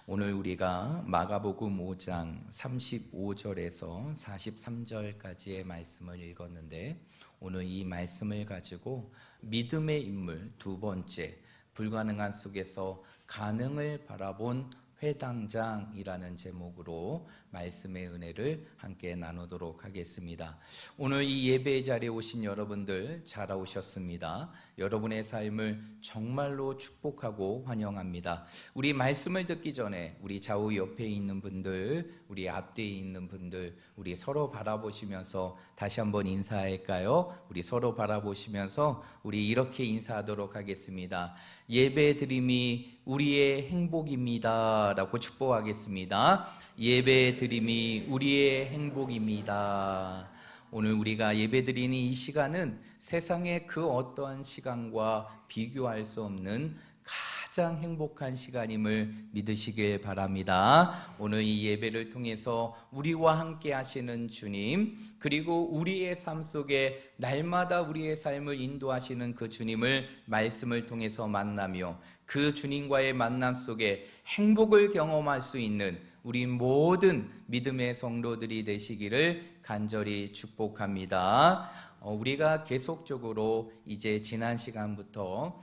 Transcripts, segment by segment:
오늘 우리가 마가복음 5장 35절에서 43절까지의 말씀을 읽었는데, 오늘 이 말씀을 가지고 믿음의 인물 두 번째, 불가능한 속에서 가능을 바라본 회당장이라는 제목으로 말씀의 은혜를 함께 나누도록 하겠습니다. 오늘 이 예배 자리에 오신 여러분들 잘 오셨습니다. 여러분의 삶을 정말로 축복하고 환영합니다. 우리 말씀을 듣기 전에 우리 좌우 옆에 있는 분들, 우리 앞뒤에 있는 분들, 우리 서로 바라보시면서 다시 한번 인사할까요? 우리 서로 바라보시면서 우리 이렇게 인사하도록 하겠습니다. 예배 드림이 우리의 행복입니다 라고 축복하겠습니다. 예배 드림이 우리의 행복입니다. 오늘 우리가 예배 드리는 이 시간은 세상의 그 어떠한 시간과 비교할 수 없는 가장 행복한 시간임을 믿으시길 바랍니다. 오늘 이 예배를 통해서 우리와 함께 하시는 주님, 그리고 우리의 삶 속에 날마다 우리의 삶을 인도하시는 그 주님을 말씀을 통해서 만나며 그 주님과의 만남 속에 행복을 경험할 수 있는 우리 모든 믿음의 성도들이 되시기를 간절히 축복합니다. 우리가 계속적으로 이제 지난 시간부터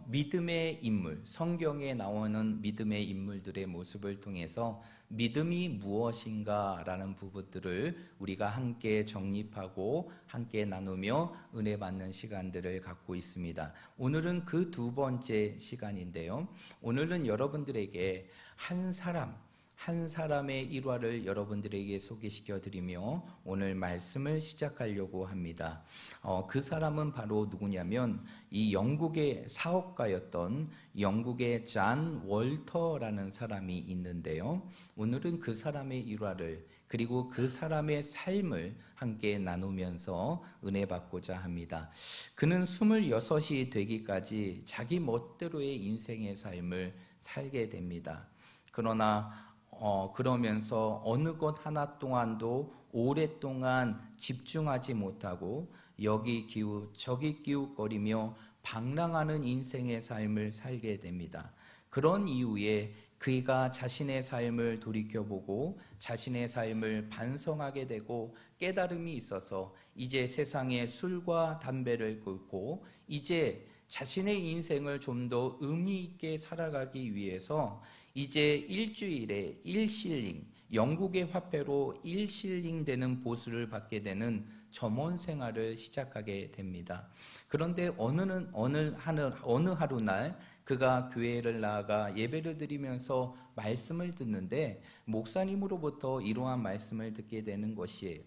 믿음의 인물, 성경에 나오는 믿음의 인물들의 모습을 통해서 믿음이 무엇인가 라는 부분들을 우리가 함께 정립하고 함께 나누며 은혜 받는 시간들을 갖고 있습니다. 오늘은 그 두 번째 시간인데요, 오늘은 여러분들에게 한 사람의 일화를 여러분들에게 소개시켜 드리며 오늘 말씀을 시작하려고 합니다. 그 사람은 바로 누구냐면 이 영국의 사업가였던 영국의 잔 월터라는 사람이 있는데요, 오늘은 그 사람의 일화를 그리고 그 사람의 삶을 함께 나누면서 은혜 받고자 합니다. 그는 26이 되기까지 자기 멋대로의 인생의 삶을 살게 됩니다. 그러면서 어느 것 하나 동안도 오랫동안 집중하지 못하고 여기 기웃 저기 기웃거리며 방랑하는 인생의 삶을 살게 됩니다. 그런 이후에 그가 자신의 삶을 돌이켜보고 자신의 삶을 반성하게 되고 깨달음이 있어서 이제 세상에 술과 담배를 끊고 이제 자신의 인생을 좀 더 의미 있게 살아가기 위해서 이제 일주일에 1실링, 영국의 화폐로 1실링 되는 보수를 받게 되는 점원 생활을 시작하게 됩니다. 그런데 어느 하루날 그가 교회를 나아가 예배를 드리면서 말씀을 듣는데 목사님으로부터 이러한 말씀을 듣게 되는 것이에요.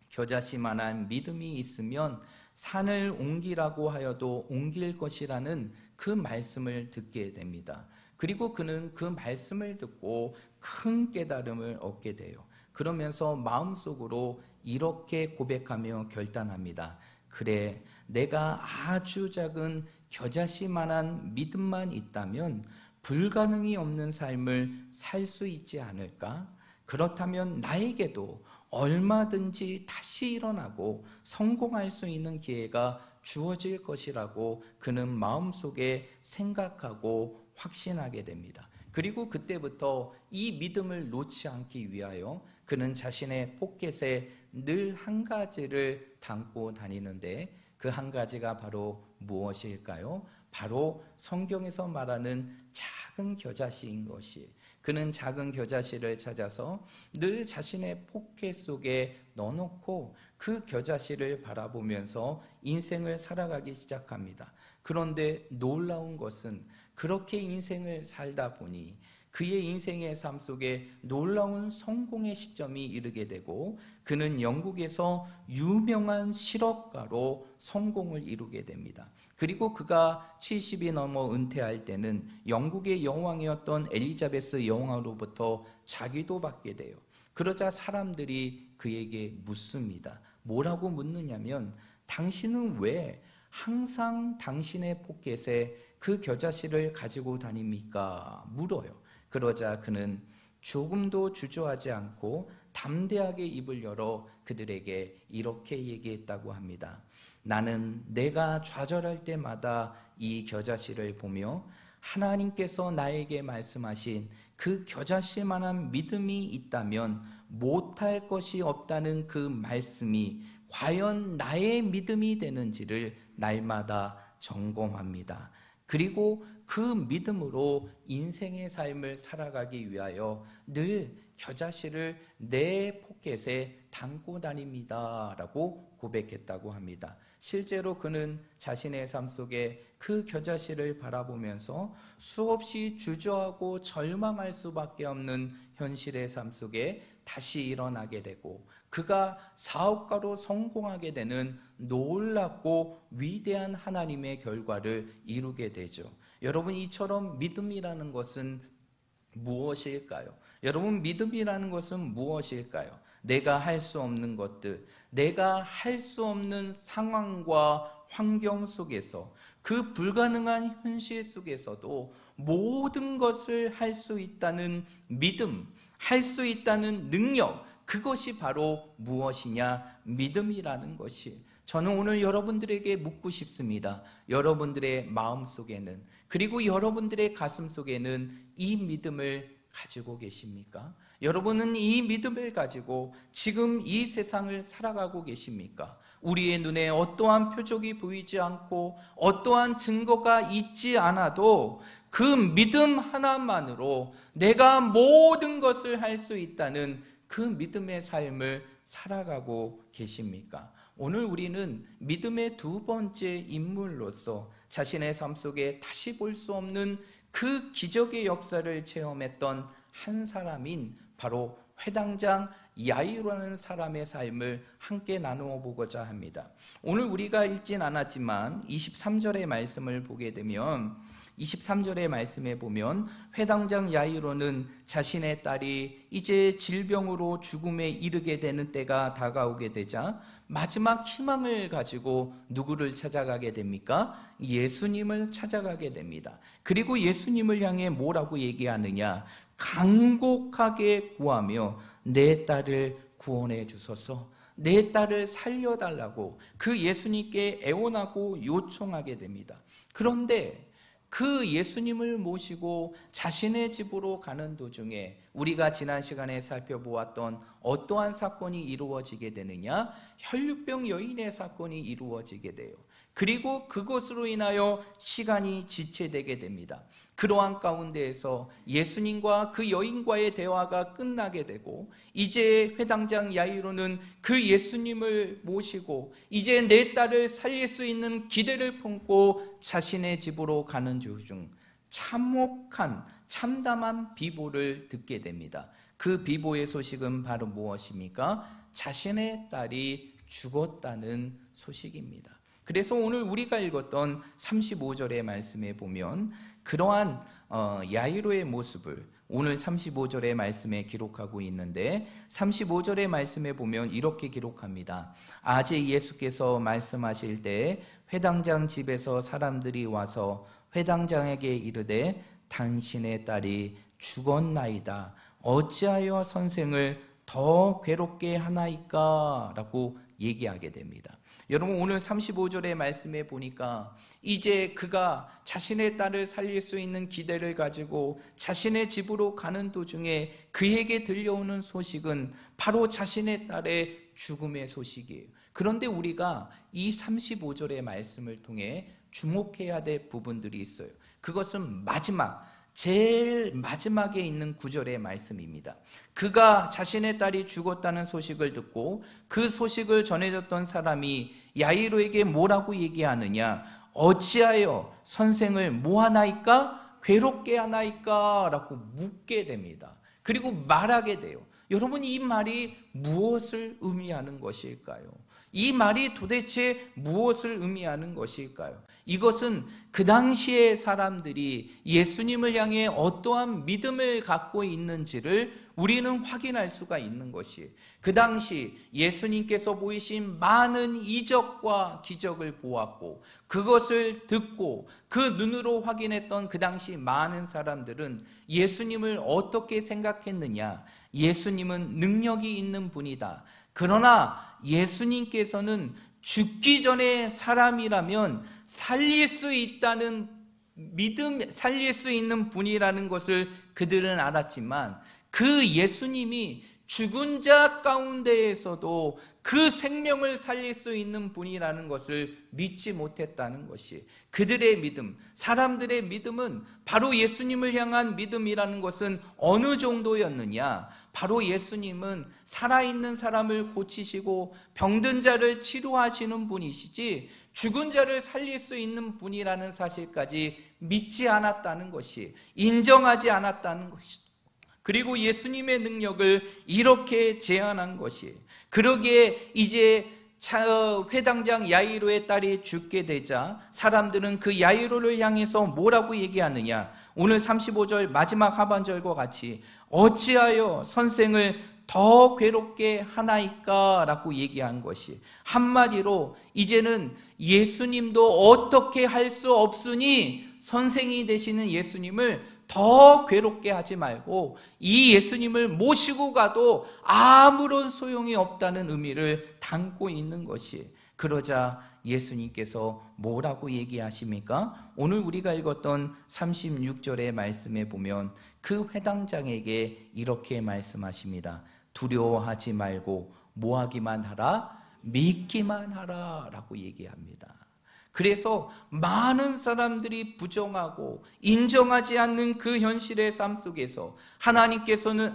겨자씨만한 믿음이 있으면 산을 옮기라고 하여도 옮길 것이라는 그 말씀을 듣게 됩니다. 그리고 그는 그 말씀을 듣고 큰 깨달음을 얻게 돼요. 그러면서 마음속으로 이렇게 고백하며 결단합니다. 그래, 내가 아주 작은 겨자씨만한 믿음만 있다면 불가능이 없는 삶을 살 수 있지 않을까? 그렇다면 나에게도 얼마든지 다시 일어나고 성공할 수 있는 기회가 주어질 것이라고 그는 마음속에 생각하고 확신하게 됩니다. 그리고 그때부터 이 믿음을 놓지 않기 위하여 그는 자신의 포켓에 늘 한 가지를 담고 다니는데 그 한 가지가 바로 무엇일까요? 바로 성경에서 말하는 작은 겨자씨인 것이, 그는 작은 겨자씨를 찾아서 늘 자신의 포켓 속에 넣어놓고 그 겨자씨를 바라보면서 인생을 살아가기 시작합니다. 그런데 놀라운 것은 그렇게 인생을 살다 보니 그의 인생의 삶 속에 놀라운 성공의 시점이 이르게 되고 그는 영국에서 유명한 실업가로 성공을 이루게 됩니다. 그리고 그가 70이 넘어 은퇴할 때는 영국의 여왕이었던 엘리자베스 여왕으로부터 자기도 받게 돼요. 그러자 사람들이 그에게 묻습니다. 뭐라고 묻느냐면 당신은 왜 항상 당신의 포켓에 그 겨자씨를 가지고 다닙니까? 물어요. 그러자 그는 조금도 주저하지 않고 담대하게 입을 열어 그들에게 이렇게 얘기했다고 합니다. 나는 내가 좌절할 때마다 이 겨자씨를 보며 하나님께서 나에게 말씀하신 그 겨자씨에 만한 믿음이 있다면 못할 것이 없다는 그 말씀이 과연 나의 믿음이 되는지를 날마다 점검합니다. 그리고 그 믿음으로 인생의 삶을 살아가기 위하여 늘 겨자씨를 내 포켓에 담고 다닙니다 라고 고백했다고 합니다. 실제로 그는 자신의 삶 속에 그 겨자씨를 바라보면서 수없이 주저하고 절망할 수밖에 없는 현실의 삶 속에 다시 일어나게 되고, 그가 사업가로 성공하게 되는 놀랍고 위대한 하나님의 결과를 이루게 되죠. 여러분, 이처럼 믿음이라는 것은 무엇일까요? 여러분, 믿음이라는 것은 무엇일까요? 내가 할 수 없는 것들, 내가 할 수 없는 상황과 환경 속에서, 그 불가능한 현실 속에서도 모든 것을 할 수 있다는 믿음, 할 수 있다는 능력, 그것이 바로 무엇이냐? 믿음이라는 것이. 저는 오늘 여러분들에게 묻고 싶습니다. 여러분들의 마음 속에는, 그리고 여러분들의 가슴 속에는 이 믿음을 가지고 계십니까? 여러분은 이 믿음을 가지고 지금 이 세상을 살아가고 계십니까? 우리의 눈에 어떠한 표적이 보이지 않고 어떠한 증거가 있지 않아도 그 믿음 하나만으로 내가 모든 것을 할 수 있다는 그 믿음의 삶을 살아가고 계십니까? 오늘 우리는 믿음의 두 번째 인물로서 자신의 삶 속에 다시 볼 수 없는 그 기적의 역사를 체험했던 한 사람인 바로 회당장 야이로라는 사람의 삶을 함께 나누어 보고자 합니다. 오늘 우리가 읽진 않았지만 23절의 말씀을 보게 되면, 23절의 말씀에 보면 회당장 야이로는 자신의 딸이 이제 질병으로 죽음에 이르게 되는 때가 다가오게 되자 마지막 희망을 가지고 누구를 찾아가게 됩니까? 예수님을 찾아가게 됩니다. 그리고 예수님을 향해 뭐라고 얘기하느냐? 간곡하게 구하며 내 딸을 구원해 주소서, 내 딸을 살려달라고 그 예수님께 애원하고 요청하게 됩니다. 그런데 그 예수님을 모시고 자신의 집으로 가는 도중에 우리가 지난 시간에 살펴보았던 어떠한 사건이 이루어지게 되느냐? 혈류병 여인의 사건이 이루어지게 돼요. 그리고 그것으로 인하여 시간이 지체되게 됩니다. 그러한 가운데에서 예수님과 그 여인과의 대화가 끝나게 되고, 이제 회당장 야이로는 그 예수님을 모시고 이제 내 딸을 살릴 수 있는 기대를 품고 자신의 집으로 가는 도중 참혹한 참담한 비보를 듣게 됩니다. 그 비보의 소식은 바로 무엇입니까? 자신의 딸이 죽었다는 소식입니다. 그래서 오늘 우리가 읽었던 35절의 말씀에 보면 그러한 야이로의 모습을 오늘 35절의 말씀에 기록하고 있는데, 35절의 말씀에 보면 이렇게 기록합니다. 아직 예수께서 말씀하실 때 회당장 집에서 사람들이 와서 회당장에게 이르되 당신의 딸이 죽었나이다. 어찌하여 선생을 더 괴롭게 하나이까? 라고 얘기하게 됩니다. 여러분, 오늘 35절의 말씀에 보니까 이제 그가 자신의 딸을 살릴 수 있는 기대를 가지고 자신의 집으로 가는 도중에 그에게 들려오는 소식은 바로 자신의 딸의 죽음의 소식이에요. 그런데 우리가 이 35절의 말씀을 통해 주목해야 될 부분들이 있어요. 그것은 제일 마지막에 있는 구절의 말씀입니다. 그가 자신의 딸이 죽었다는 소식을 듣고 그 소식을 전해줬던 사람이 야이로에게 뭐라고 얘기하느냐? 어찌하여 선생을 뭐하나이까? 괴롭게 하나이까? 라고 묻게 됩니다. 그리고 말하게 돼요. 여러분, 이 말이 무엇을 의미하는 것일까요? 이 말이 도대체 무엇을 의미하는 것일까요? 이것은 그 당시의 사람들이 예수님을 향해 어떠한 믿음을 갖고 있는지를 우리는 확인할 수가 있는 것이에요. 그 당시 예수님께서 보이신 많은 이적과 기적을 보았고 그것을 듣고 그 눈으로 확인했던 그 당시 많은 사람들은 예수님을 어떻게 생각했느냐? 예수님은 능력이 있는 분이다. 그러나 예수님께서는 죽기 전에 사람이라면 살릴 수 있다는 믿음 살릴 수 있는 분이라는 것을 그들은 알았지만 그 예수님이 죽은 자 가운데에서도 그 생명을 살릴 수 있는 분이라는 것을 믿지 못했다는 것이 그들의 믿음, 사람들의 믿음은 바로 예수님을 향한 믿음이라는 것은 어느 정도였느냐? 바로 예수님은 살아있는 사람을 고치시고 병든 자를 치료하시는 분이시지 죽은 자를 살릴 수 있는 분이라는 사실까지 믿지 않았다는 것이, 인정하지 않았다는 것이, 그리고 예수님의 능력을 이렇게 제안한 것이, 그러기에 이제 회당장 야이로의 딸이 죽게 되자 사람들은 그 야이로를 향해서 뭐라고 얘기하느냐? 오늘 35절 마지막 하반절과 같이 어찌하여 선생을 더 괴롭게 하나이까? 라고 얘기한 것이, 한마디로 이제는 예수님도 어떻게 할 수 없으니 선생이 되시는 예수님을 더 괴롭게 하지 말고 이 예수님을 모시고 가도 아무런 소용이 없다는 의미를 담고 있는 것이, 그러자 예수님께서 뭐라고 얘기하십니까? 오늘 우리가 읽었던 36절의 말씀에 보면 그 회당장에게 이렇게 말씀하십니다. 두려워하지 말고 뭐하기만 하라? 믿기만 하라 라고 얘기합니다. 그래서 많은 사람들이 부정하고 인정하지 않는 그 현실의 삶 속에서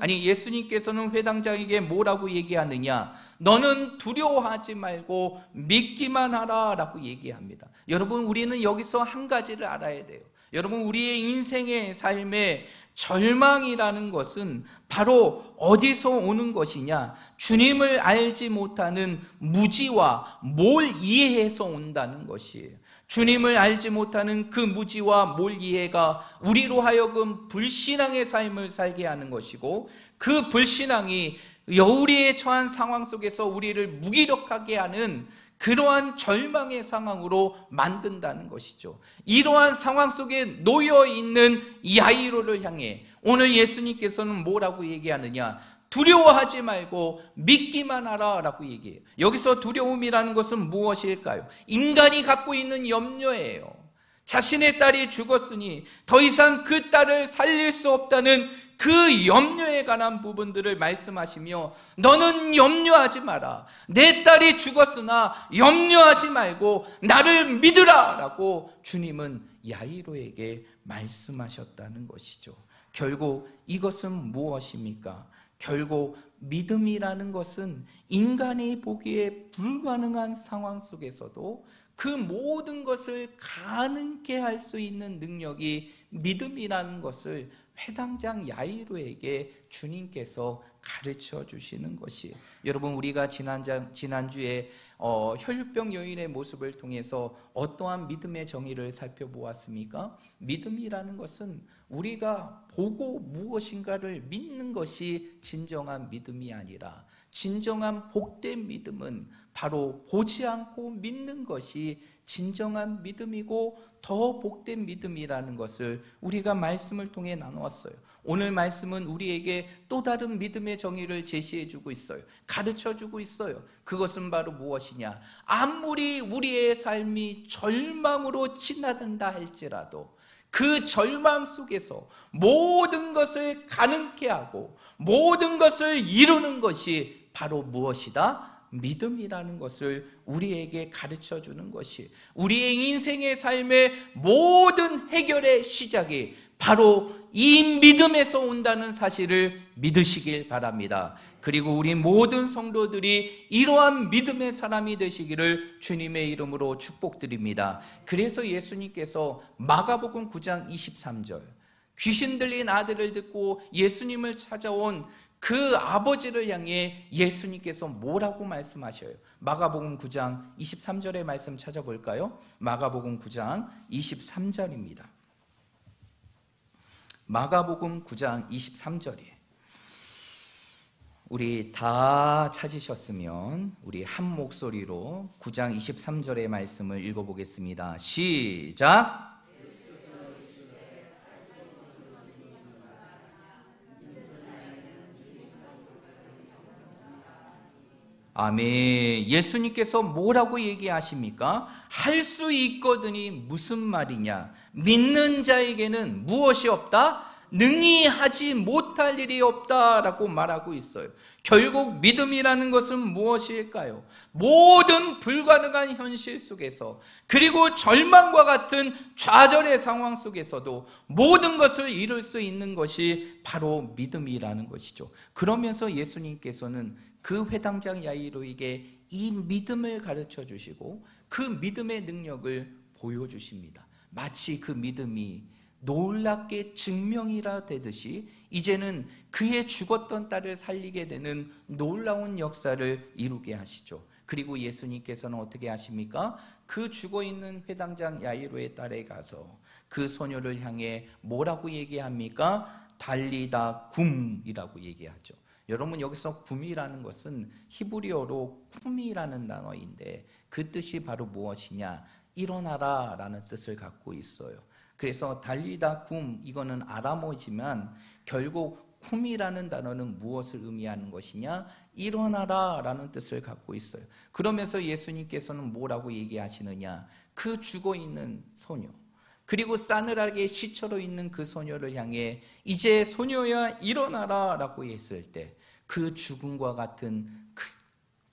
예수님께서는 회당장에게 뭐라고 얘기하느냐? 너는 두려워하지 말고 믿기만 하라 라고 얘기합니다. 여러분, 우리는 여기서 한 가지를 알아야 돼요. 여러분, 우리의 인생의 삶에 절망이라는 것은 바로 어디서 오는 것이냐? 주님을 알지 못하는 무지와 뭘 이해해서 온다는 것이에요. 주님을 알지 못하는 그 무지와 뭘 이해가 우리로 하여금 불신앙의 삶을 살게 하는 것이고, 그 불신앙이 여우리에 처한 상황 속에서 우리를 무기력하게 하는 그러한 절망의 상황으로 만든다는 것이죠. 이러한 상황 속에 놓여 있는 야이로를 향해 오늘 예수님께서는 뭐라고 얘기하느냐? 두려워하지 말고 믿기만 하라 라고 얘기해요. 여기서 두려움이라는 것은 무엇일까요? 인간이 갖고 있는 염려예요. 자신의 딸이 죽었으니 더 이상 그 딸을 살릴 수 없다는 그 염려에 관한 부분들을 말씀하시며, 너는 염려하지 마라. 내 딸이 죽었으나 염려하지 말고 나를 믿으라 라고 주님은 야이로에게 말씀하셨다는 것이죠. 결국 이것은 무엇입니까? 결국 믿음이라는 것은 인간이 보기에 불가능한 상황 속에서도 그 모든 것을 가능케 할 수 있는 능력이 믿음이라는 것을 회당장 야이로에게 주님께서 가르쳐 주시는 것이, 여러분, 우리가 지난주에 혈류병 여인의 모습을 통해서 어떠한 믿음의 정의를 살펴보았습니까? 믿음이라는 것은 우리가 보고 무엇인가를 믿는 것이 진정한 믿음이 아니라, 진정한 복된 믿음은 바로 보지 않고 믿는 것이 진정한 믿음이고 더 복된 믿음이라는 것을 우리가 말씀을 통해 나누었어요. 오늘 말씀은 우리에게 또 다른 믿음의 정의를 제시해 주고 있어요. 가르쳐 주고 있어요. 그것은 바로 무엇이냐? 아무리 우리의 삶이 절망으로 지나든다 할지라도 그 절망 속에서 모든 것을 가능케 하고 모든 것을 이루는 것이 바로 무엇이다? 믿음이라는 것을 우리에게 가르쳐 주는 것이, 우리의 인생의 삶의 모든 해결의 시작이 바로 이 믿음에서 온다는 사실을 믿으시길 바랍니다. 그리고 우리 모든 성도들이 이러한 믿음의 사람이 되시기를 주님의 이름으로 축복드립니다. 그래서 예수님께서 마가복음 9장 23절, 귀신 들린 아들을 듣고 예수님을 찾아온 그 아버지를 향해 예수님께서 뭐라고 말씀하셔요? 마가복음 9장 23절의 말씀 찾아볼까요? 마가복음 9장 23절입니다. 마가복음 9장 23절이에요. 우리 다 찾으셨으면 우리 한 목소리로 9장 23절의 말씀을 읽어보겠습니다. 시작! 아멘. 예수님께서 뭐라고 얘기하십니까? 할 수 있거든이 무슨 말이냐? 믿는 자에게는 무엇이 없다? 능히 하지 못할 일이 없다라고 말하고 있어요. 결국 믿음이라는 것은 무엇일까요? 모든 불가능한 현실 속에서, 그리고 절망과 같은 좌절의 상황 속에서도 모든 것을 이룰 수 있는 것이 바로 믿음이라는 것이죠. 그러면서 예수님께서는 그 회당장 야이로에게 이 믿음을 가르쳐 주시고 그 믿음의 능력을 보여주십니다. 마치 그 믿음이 놀랍게 증명이라 되듯이 이제는 그의 죽었던 딸을 살리게 되는 놀라운 역사를 이루게 하시죠. 그리고 예수님께서는 어떻게 하십니까? 그 죽어있는 회당장 야이로의 딸에 가서 그 소녀를 향해 뭐라고 얘기합니까? 달리다 굼이라고 얘기하죠. 여러분, 여기서 굼이라는 것은 히브리어로 쿰이라는 단어인데 그 뜻이 바로 무엇이냐? 일어나라 라는 뜻을 갖고 있어요. 그래서 달리다 굼, 이거는 아람어지만 결국 쿰이라는 단어는 무엇을 의미하는 것이냐? 일어나라 라는 뜻을 갖고 있어요. 그러면서 예수님께서는 뭐라고 얘기하시느냐? 그 죽어있는 소녀, 그리고 싸늘하게 시처러 있는 그 소녀를 향해 이제 소녀야 일어나라 라고 했을 때 그 죽음과 같은 그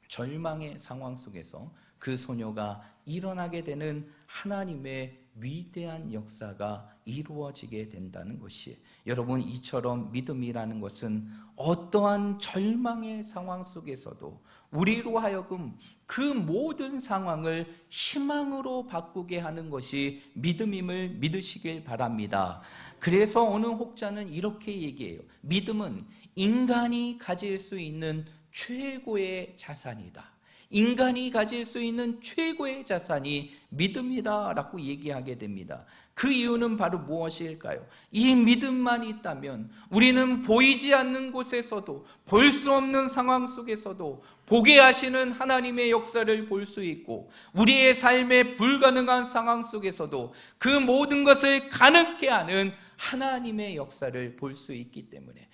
절망의 상황 속에서 그 소녀가 일어나게 되는 하나님의 위대한 역사가 이루어지게 된다는 것이, 여러분, 이처럼 믿음이라는 것은 어떠한 절망의 상황 속에서도 우리로 하여금 그 모든 상황을 희망으로 바꾸게 하는 것이 믿음임을 믿으시길 바랍니다. 그래서 어느 혹자는 이렇게 얘기해요. 믿음은 인간이 가질 수 있는 최고의 자산이다. 인간이 가질 수 있는 최고의 자산이 믿음이다 라고 얘기하게 됩니다. 그 이유는 바로 무엇일까요? 이 믿음만 있다면 우리는 보이지 않는 곳에서도, 볼 수 없는 상황 속에서도 보게 하시는 하나님의 역사를 볼 수 있고, 우리의 삶의 불가능한 상황 속에서도 그 모든 것을 가능케 하는 하나님의 역사를 볼 수 있기 때문에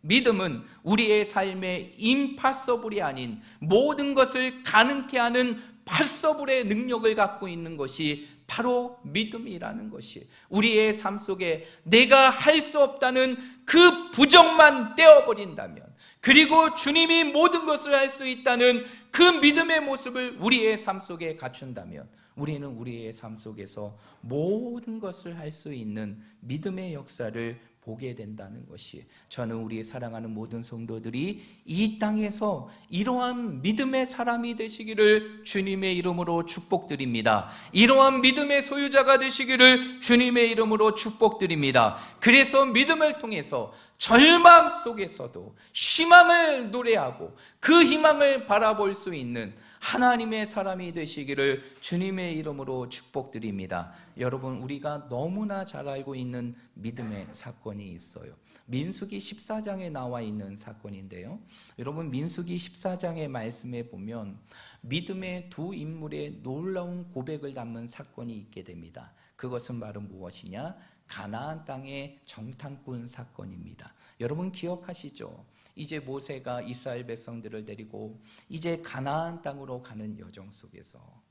믿음은 우리의 삶의 임파서블이 아닌 모든 것을 가능케 하는 파서블의 능력을 갖고 있는 것이 바로 믿음이라는 것이, 우리의 삶 속에 내가 할 수 없다는 그 부정만 떼어버린다면, 그리고 주님이 모든 것을 할 수 있다는 그 믿음의 모습을 우리의 삶 속에 갖춘다면 우리는 우리의 삶 속에서 모든 것을 할 수 있는 믿음의 역사를 보게 된다는 것이, 저는 우리 사랑하는 모든 성도들이 이 땅에서 이러한 믿음의 사람이 되시기를 주님의 이름으로 축복드립니다. 이러한 믿음의 소유자가 되시기를 주님의 이름으로 축복드립니다. 그래서 믿음을 통해서 절망 속에서도 희망을 노래하고 그 희망을 바라볼 수 있는 하나님의 사람이 되시기를 주님의 이름으로 축복드립니다. 여러분, 우리가 너무나 잘 알고 있는 믿음의 사건이 있어요. 민수기 14장에 나와 있는 사건인데요, 여러분, 민수기 14장의 말씀에 보면 믿음의 두 인물의 놀라운 고백을 담은 사건이 있게 됩니다. 그것은 바로 무엇이냐? 가나안 땅의 정탐꾼 사건입니다. 여러분 기억하시죠? 이제 모세가 이스라엘 백성들을 데리고 이제 가나안 땅으로 가는 여정 속에서,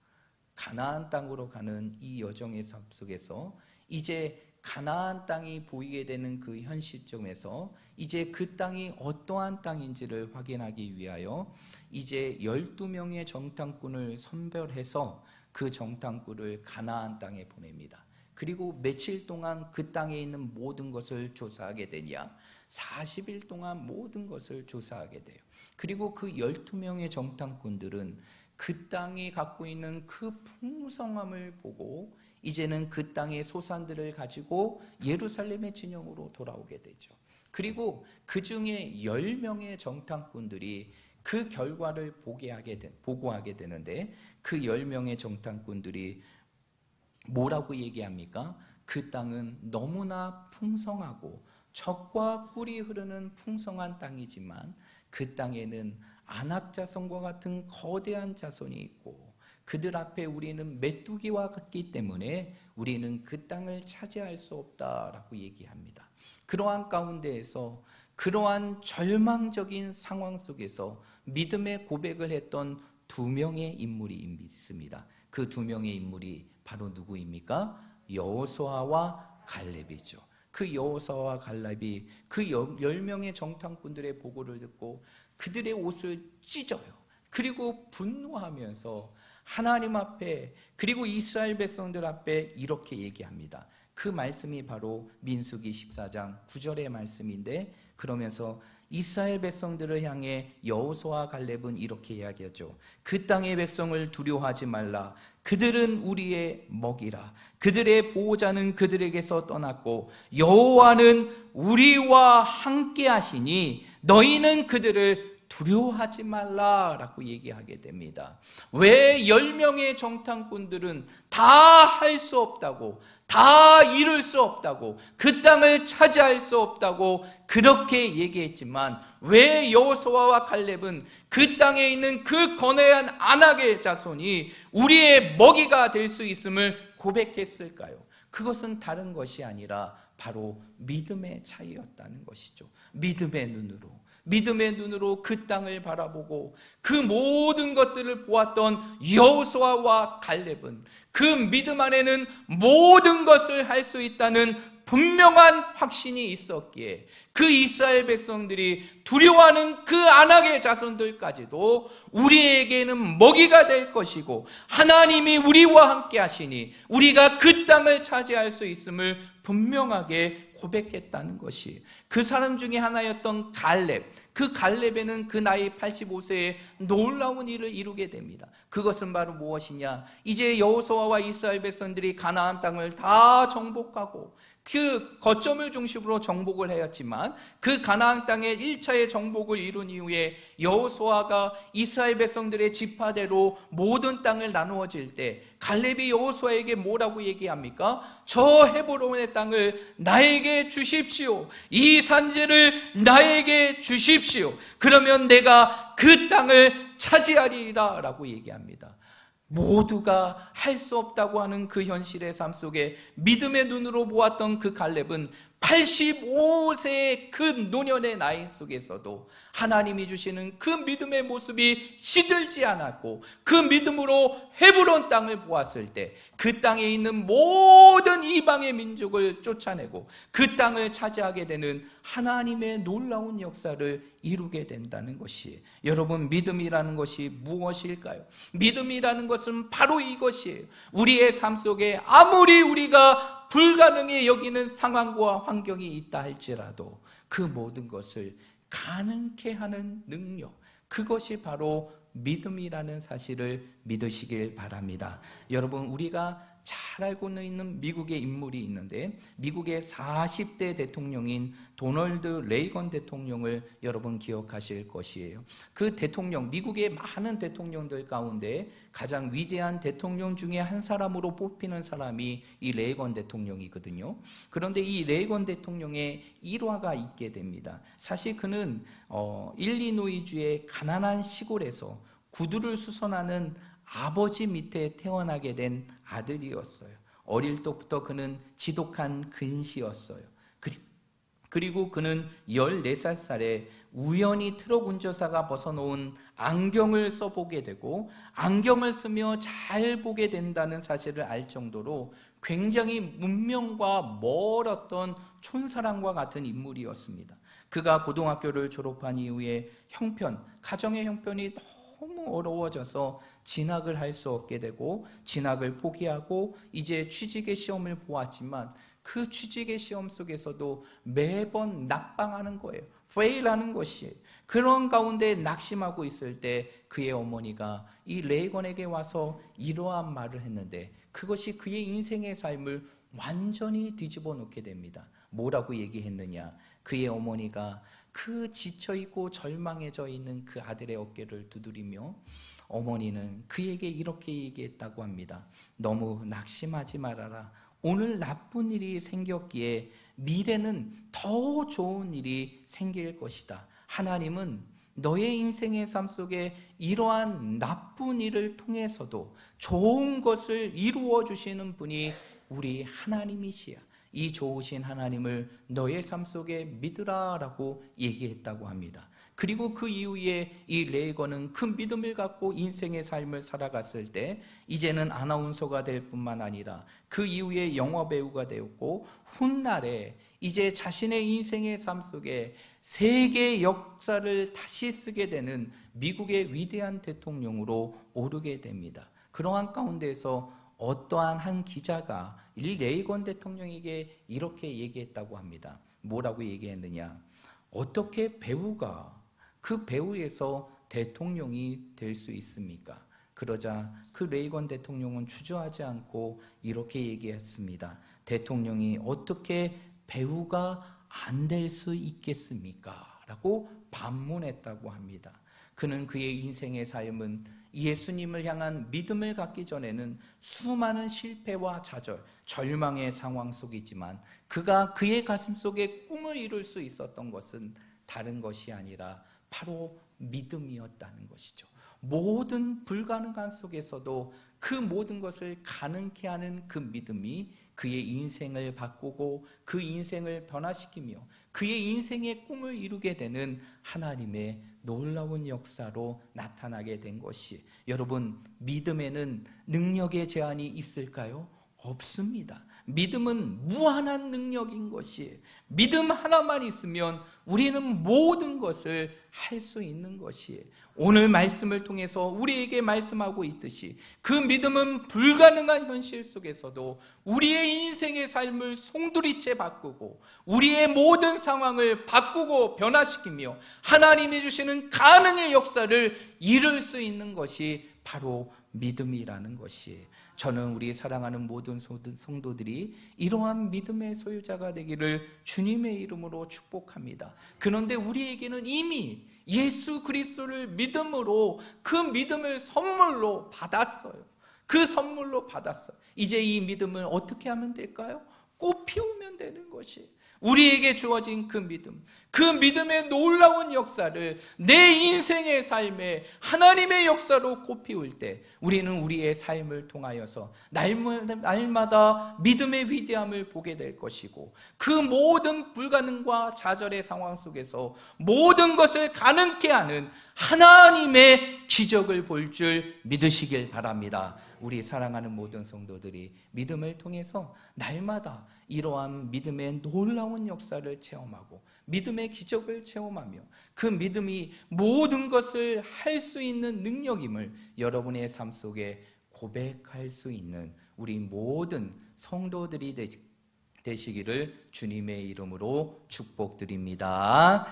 가나안 땅으로 가는 이 여정의 속에서 이제 가나안 땅이 보이게 되는 그 현실점에서 이제 그 땅이 어떠한 땅인지를 확인하기 위하여 이제 12명의 정탐꾼을 선별해서 그 정탐꾼을 가나안 땅에 보냅니다. 그리고 며칠 동안 그 땅에 있는 모든 것을 조사하게 되냐? 40일 동안 모든 것을 조사하게 돼요. 그리고 그 12명의 정탐꾼들은 그 땅이 갖고 있는 그 풍성함을 보고 이제는 그 땅의 소산들을 가지고 예루살렘의 진영으로 돌아오게 되죠. 그리고 그 중에 10명의 정탐꾼들이 그 결과를 보고하게 되는데, 그 10명의 정탐꾼들이 뭐라고 얘기합니까? 그 땅은 너무나 풍성하고 젖과 꿀이 흐르는 풍성한 땅이지만 그 땅에는 아낙 자손과 같은 거대한 자손이 있고 그들 앞에 우리는 메뚜기와 같기 때문에 우리는 그 땅을 차지할 수 없다라고 얘기합니다. 그러한 가운데에서 그러한 절망적인 상황 속에서 믿음의 고백을 했던 두 명의 인물이 있습니다. 그 두 명의 인물이 바로 누구입니까? 여호수아와 갈렙이죠. 그 여호수아와 갈렙이 그 10명의 정탐꾼들의 보고를 듣고 그들의 옷을 찢어요. 그리고 분노하면서 하나님 앞에, 그리고 이스라엘 백성들 앞에 이렇게 얘기합니다. 그 말씀이 바로 민수기 14장 9절의 말씀인데, 그러면서 이스라엘 백성들을 향해 여호수아와 갈렙은 이렇게 이야기하죠. 그 땅의 백성을 두려워하지 말라. 그들은 우리의 먹이라. 그들의 보호자는 그들에게서 떠났고 여호와는 우리와 함께 하시니 너희는 그들을 두려워하지 말라라고 얘기하게 됩니다. 왜 10명의 정탐꾼들은 다 할 수 없다고, 다 이룰 수 없다고, 그 땅을 차지할 수 없다고 그렇게 얘기했지만, 왜 여호수아와 갈렙은 그 땅에 있는 그 거대한 아낙의 자손이 우리의 먹이가 될 수 있음을 고백했을까요? 그것은 다른 것이 아니라 바로 믿음의 차이였다는 것이죠. 믿음의 눈으로 그 땅을 바라보고 그 모든 것들을 보았던 여호수아와 갈렙은 그 믿음 안에는 모든 것을 할 수 있다는 분명한 확신이 있었기에 그 이스라엘 백성들이 두려워하는 그 아낙의 자손들까지도 우리에게는 먹이가 될 것이고 하나님이 우리와 함께 하시니 우리가 그 땅을 차지할 수 있음을 분명하게 고백했다는 것이, 그 사람 중에 하나였던 갈렙, 그 갈렙에는 그 나이 85세에 놀라운 일을 이루게 됩니다. 그것은 바로 무엇이냐? 이제 여호수아와 이스라엘 백성들이 가나안 땅을 다 정복하고 그 거점을 중심으로 정복을 하였지만, 그 가나안 땅의 1차의 정복을 이룬 이후에 여호수아가 이스라엘 백성들의 지파대로 모든 땅을 나누어질 때 갈렙이 여호수아에게 뭐라고 얘기합니까? 저 헤브론의 땅을 나에게 주십시오. 이 산지를 나에게 주십시오. 그러면 내가 그 땅을 차지하리라 라고 얘기합니다. 모두가 할 수 없다고 하는 그 현실의 삶 속에 믿음의 눈으로 보았던 그 갈렙은 85세의 그 노년의 나이 속에서도 하나님이 주시는 그 믿음의 모습이 시들지 않았고, 그 믿음으로 헤브론 땅을 보았을 때 그 땅에 있는 모든 이방의 민족을 쫓아내고 그 땅을 차지하게 되는 하나님의 놀라운 역사를 이루게 된다는 것이, 여러분, 믿음이라는 것이 무엇일까요? 믿음이라는 것은 바로 이것이에요. 우리의 삶 속에 아무리 우리가 불가능해 여기는 상황과 환경이 있다 할지라도 그 모든 것을 가능케 하는 능력, 그것이 바로 믿음이라는 사실을 믿으시길 바랍니다. 여러분, 우리가 잘 알고 있는 미국의 인물이 있는데, 미국의 40대 대통령인 도널드 레이건 대통령을 여러분 기억하실 것이에요. 그 대통령, 미국의 많은 대통령들 가운데 가장 위대한 대통령 중에 한 사람으로 뽑히는 사람이 이 레이건 대통령이거든요. 그런데 이 레이건 대통령의 일화가 있게 됩니다. 사실 그는 일리노이주의 가난한 시골에서 구두를 수선하는 아버지 밑에 태어나게 된 아들이었어요. 어릴 때부터 그는 지독한 근시였어요. 그리고 그는 14살에 우연히 트럭 운전사가 벗어놓은 안경을 써보게 되고, 안경을 쓰며 잘 보게 된다는 사실을 알 정도로 굉장히 문명과 멀었던 촌사람과 같은 인물이었습니다. 그가 고등학교를 졸업한 이후에 가정의 형편이 너무 어려워져서 진학을 할 수 없게 되고 진학을 포기하고 이제 취직의 시험을 보았지만 그 취직의 시험 속에서도 매번 낙방하는 거예요. 페일하는 것이에요. 그런 가운데 낙심하고 있을 때 그의 어머니가 이 레이건에게 와서 이러한 말을 했는데, 그것이 그의 인생의 삶을 완전히 뒤집어 놓게 됩니다. 뭐라고 얘기했느냐? 그의 어머니가 그 지쳐있고 절망해져 있는 그 아들의 어깨를 두드리며 어머니는 그에게 이렇게 얘기했다고 합니다. 너무 낙심하지 말아라. 오늘 나쁜 일이 생겼기에 미래는 더 좋은 일이 생길 것이다. 하나님은 너의 인생의 삶 속에 이러한 나쁜 일을 통해서도 좋은 것을 이루어 주시는 분이 우리 하나님이시야. 이 좋으신 하나님을 너의 삶 속에 믿으라 라고 얘기했다고 합니다. 그리고 그 이후에 이 레이건은 그 믿음을 갖고 인생의 삶을 살아갔을 때 이제는 아나운서가 될 뿐만 아니라 그 이후에 영화배우가 되었고 훗날에 이제 자신의 인생의 삶 속에 세계 역사를 다시 쓰게 되는 미국의 위대한 대통령으로 오르게 됩니다. 그러한 가운데서 어떠한 한 기자가 이 레이건 대통령에게 이렇게 얘기했다고 합니다. 뭐라고 얘기했느냐? 어떻게 배우가 그 배우에서 대통령이 될 수 있습니까? 그러자 그 레이건 대통령은 주저하지 않고 이렇게 얘기했습니다. 대통령이 어떻게 배우가 안 될 수 있겠습니까? 라고 반문했다고 합니다. 그는 그의 인생의 삶은 예수님을 향한 믿음을 갖기 전에는 수많은 실패와 좌절, 절망의 상황 속이지만 그가 그의 가슴 속에 꿈을 이룰 수 있었던 것은 다른 것이 아니라 바로 믿음이었다는 것이죠. 모든 불가능한 속에서도 그 모든 것을 가능케 하는 그 믿음이 그의 인생을 바꾸고 그 인생을 변화시키며 그의 인생의 꿈을 이루게 되는 하나님의 놀라운 역사로 나타나게 된 것이, 여러분, 믿음에는 능력의 제한이 있을까요? 없습니다. 믿음은 무한한 능력인 것이, 믿음 하나만 있으면 우리는 모든 것을 할 수 있는 것이, 오늘 말씀을 통해서 우리에게 말씀하고 있듯이 그 믿음은 불가능한 현실 속에서도 우리의 인생의 삶을 송두리째 바꾸고 우리의 모든 상황을 바꾸고 변화시키며 하나님이 주시는 가능의 역사를 이룰 수 있는 것이 바로 믿음이라는 것이, 저는 우리 사랑하는 모든 성도들이 이러한 믿음의 소유자가 되기를 주님의 이름으로 축복합니다. 그런데 우리에게는 이미 예수 그리스도를 믿음으로 그 믿음을 선물로 받았어요. 그 선물로 받았어요. 이제 이 믿음을 어떻게 하면 될까요? 꽃 피우면 되는 것이, 우리에게 주어진 그 믿음, 그 믿음의 놀라운 역사를 내 인생의 삶에 하나님의 역사로 꽃피울 때 우리는 우리의 삶을 통하여서 날마다 믿음의 위대함을 보게 될 것이고, 그 모든 불가능과 좌절의 상황 속에서 모든 것을 가능케 하는 하나님의 기적을 볼 줄 믿으시길 바랍니다. 우리 사랑하는 모든 성도들이 믿음을 통해서 날마다 이러한 믿음의 놀라운 역사를 체험하고 믿음의 기적을 체험하며 그 믿음이 모든 것을 할 수 있는 능력임을 여러분의 삶 속에 고백할 수 있는 우리 모든 성도들이 되시기를 주님의 이름으로 축복드립니다.